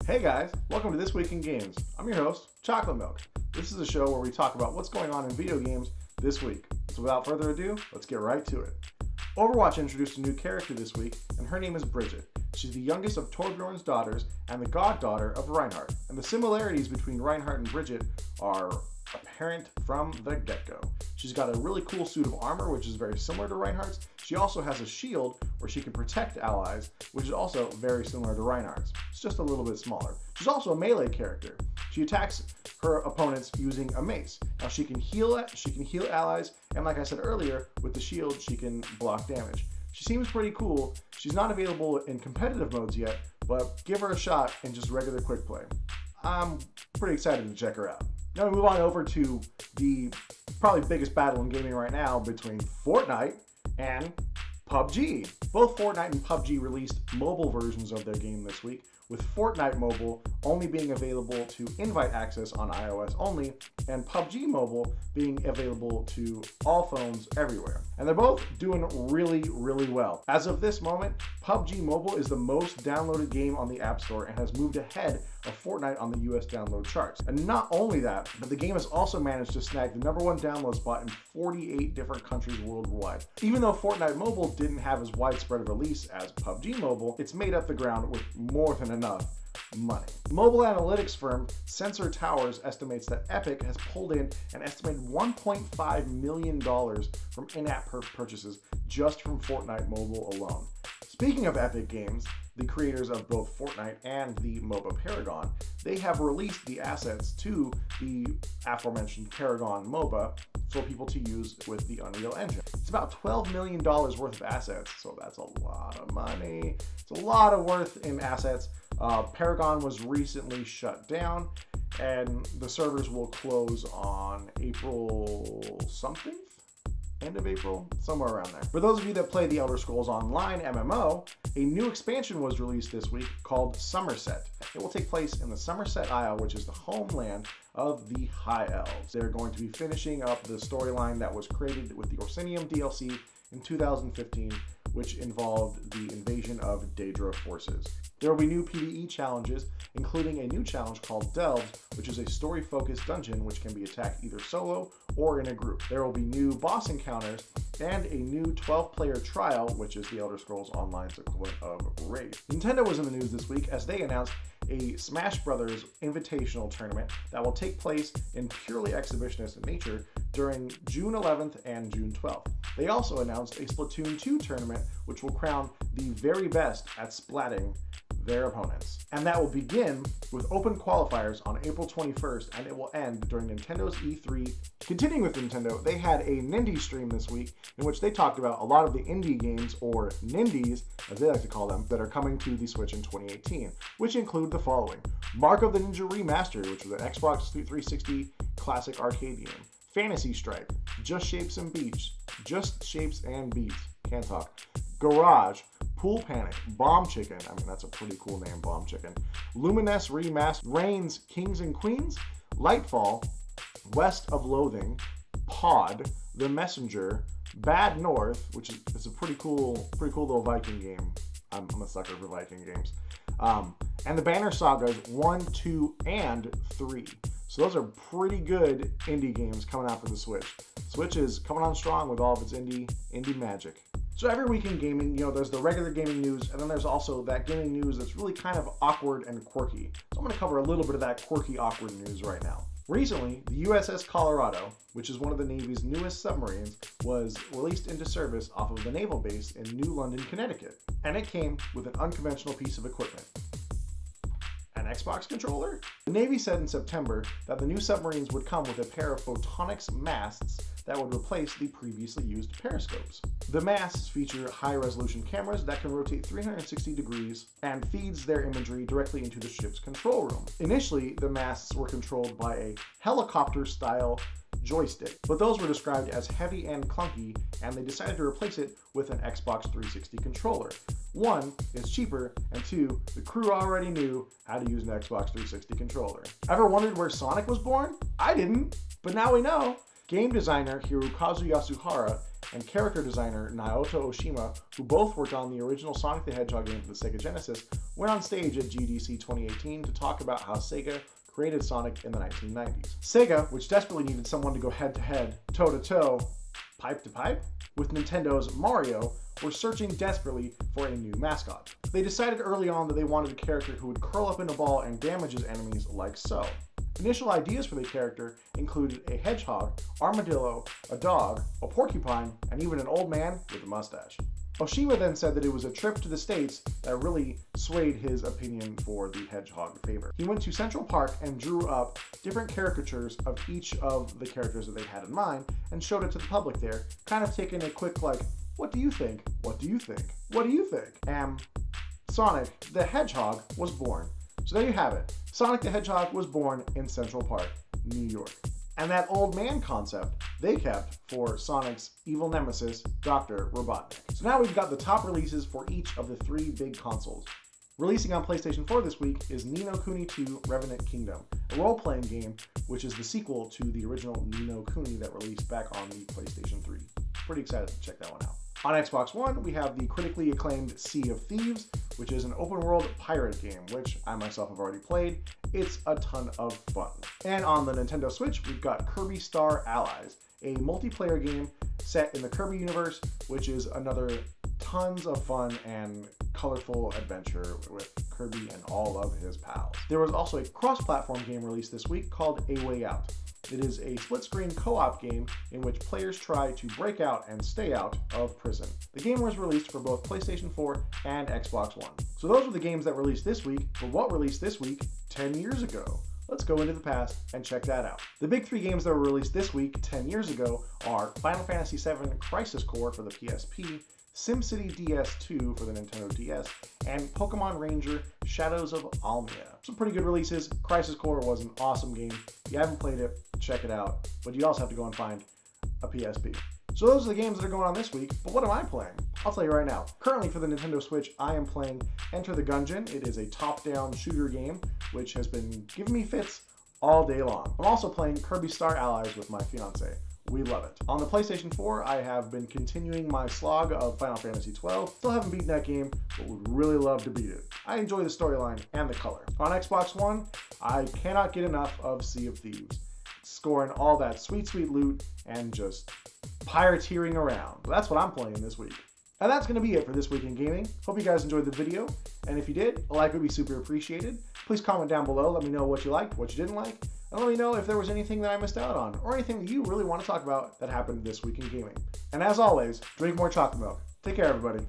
Hey guys, welcome to This Week in Games. I'm your host, Chocolate Milk. This is a show where we talk about what's going on in video games this week. So without further ado, let's get right to it. Overwatch introduced a new character this week, and her name is Bridget. She's the youngest of Torbjorn's daughters and the goddaughter of Reinhardt. And the similarities between Reinhardt and Bridget are apparent from the get-go. She's got a really cool suit of armor, which is very similar to Reinhardt's. She also has a shield where she can protect allies, which is also very similar to Reinhardt's. It's just a little bit smaller. She's also a melee character. She attacks her opponents using a mace. Now she can heal allies, and like I said earlier, with the shield she can block damage. She seems pretty cool. She's not available in competitive modes yet, but give her a shot in just regular quick play. I'm pretty excited to check her out. Now we move on over to the probably biggest battle in gaming right now between Fortnite and PUBG. Both Fortnite and PUBG released mobile versions of their game this week, with Fortnite Mobile only being available to invite access on iOS only, and PUBG Mobile being available to all phones everywhere. And they're both doing really well. As of this moment, PUBG Mobile is the most downloaded game on the App Store and has moved ahead of Fortnite on the US download charts. And not only that, but the game has also managed to snag the #1 download spot in 48 different countries worldwide. Even though Fortnite Mobile didn't have as widespread a release as PUBG Mobile, it's made up the ground with more than enough money. Mobile analytics firm Sensor Towers estimates that Epic has pulled in an estimated $1.5 million from in-app purchases just from Fortnite Mobile alone. Speaking of Epic Games, the creators of both Fortnite and the MOBA Paragon, they have released the assets to the aforementioned Paragon MOBA for people to use with the Unreal Engine. It's about $12 million worth of assets, so that's a lot of money. It's a lot of worth in assets. Paragon was recently shut down, and the servers will close on April something? End of April, somewhere around there. For those of you that play the Elder Scrolls Online MMO, a new expansion was released this week called Somerset. It will take place in the Somerset Isle, which is the homeland of the High Elves. They're going to be finishing up the storyline that was created with the Orsinium DLC in 2015, which involved the invasion of Daedra forces. There will be new PvE challenges, including a new challenge called Delves, which is a story-focused dungeon which can be attacked either solo or in a group. There will be new boss encounters and a new 12-player trial, which is the Elder Scrolls Online's equivalent of Raid. Nintendo was in the news this week as they announced a Smash Brothers Invitational tournament that will take place in purely exhibitionist nature during June 11th and June 12th. They also announced a Splatoon 2 tournament, which will crown the very best at splatting their opponents. And that will begin with open qualifiers on April 21st, and it will end during Nintendo's E3. Continuing with Nintendo, they had a Nindy stream this week in which they talked about a lot of the indie games, or Nindies, as they like to call them, that are coming to the Switch in 2018, which include the following: Mark of the Ninja Remastered, which was an Xbox 360 classic arcade game; Fantasy Strike; Just Shapes and Beats, can't talk; Garage; Pool Panic; Bomb Chicken, I mean that's a pretty cool name, Bomb Chicken; Luminous Remastered; Reigns Kings and Queens; Lightfall; West of Loathing; Pod; The Messenger; Bad North, which is a pretty cool little Viking game. I'm a sucker for Viking games. And the Banner Sagas 1, 2, and 3. So those are pretty good indie games coming out for the Switch. Switch is coming on strong with all of its indie magic. So every week in gaming, there's the regular gaming news, and then there's also that gaming news that's really kind of awkward and quirky. So I'm going to cover a little bit of that quirky, awkward news right now. Recently, the USS Colorado, which is one of the Navy's newest submarines, was released into service off of the naval base in New London, Connecticut. And it came with an unconventional piece of equipment. An Xbox controller? The Navy said in September that the new submarines would come with a pair of photonics masts that would replace the previously used periscopes. The masts feature high-resolution cameras that can rotate 360 degrees and feeds their imagery directly into the ship's control room. Initially, the masts were controlled by a helicopter-style joystick, but those were described as heavy and clunky, and they decided to replace it with an Xbox 360 controller. One, it's cheaper, and two, the crew already knew how to use an Xbox 360 controller. Ever wondered where Sonic was born? I didn't, but now we know. Game designer Hirokazu Yasuhara and character designer Naoto Oshima, who both worked on the original Sonic the Hedgehog game for the Sega Genesis, went on stage at GDC 2018 to talk about how Sega created Sonic in the 1990s. Sega, which desperately needed someone to go head-to-head, toe-to-toe, pipe-to-pipe, with Nintendo's Mario, were searching desperately for a new mascot. They decided early on that they wanted a character who would curl up in a ball and damage his enemies like so. Initial ideas for the character included a hedgehog, armadillo, a dog, a porcupine, and even an old man with a mustache. Oshima then said that it was a trip to the States that really swayed his opinion for the hedgehog favor. He went to Central Park and drew up different caricatures of each of the characters that they had in mind and showed it to the public there, kind of taking a quick like, what do you think? What do you think? What do you think? Sonic the Hedgehog was born. So there you have it. Sonic the Hedgehog was born in Central Park, New York. And that old man concept they kept for Sonic's evil nemesis, Dr. Robotnik. So now we've got the top releases for each of the three big consoles. Releasing on PlayStation 4 this week is Ni no Kuni 2 Revenant Kingdom, a role-playing game which is the sequel to the original Ni no Kuni that released back on the PlayStation 3. Pretty excited to check that one out. On Xbox One, we have the critically acclaimed Sea of Thieves, which is an open-world pirate game, which I myself have already played. It's a ton of fun. And on the Nintendo Switch, we've got Kirby Star Allies, a multiplayer game set in the Kirby universe, which is another tons of fun and colorful adventure with Kirby and all of his pals. There was also a cross-platform game released this week called A Way Out. It is a split-screen co-op game in which players try to break out and stay out of prison. The game was released for both PlayStation 4 and Xbox One. So those were the games that released this week, but what released this week 10 years ago? Let's go into the past and check that out. The big three games that were released this week 10 years ago are Final Fantasy VII Crisis Core for the PSP, SimCity DS2 for the Nintendo DS, and Pokemon Ranger Shadows of Almia. Some pretty good releases. Crisis Core was an awesome game. If you haven't played it, check it out. But you also have to go and find a PSP. So those are the games that are going on this week, but what am I playing? I'll tell you right now. Currently for the Nintendo Switch, I am playing Enter the Gungeon. It is a top-down shooter game, which has been giving me fits all day long. I'm also playing Kirby Star Allies with my fiance. We love it. On the PlayStation 4, I have been continuing my slog of Final Fantasy XII. Still haven't beaten that game, but would really love to beat it. I enjoy the storyline and the color. On Xbox One, I cannot get enough of Sea of Thieves. Scoring all that sweet, sweet loot and just pirateering around. That's what I'm playing this week. And that's going to be it for This Week in Gaming. Hope you guys enjoyed the video. And if you did, a like would be super appreciated. Please comment down below. Let me know what you liked, what you didn't like. And let me know if there was anything that I missed out on or anything that you really want to talk about that happened this week in gaming. And as always, drink more chocolate milk. Take care, everybody.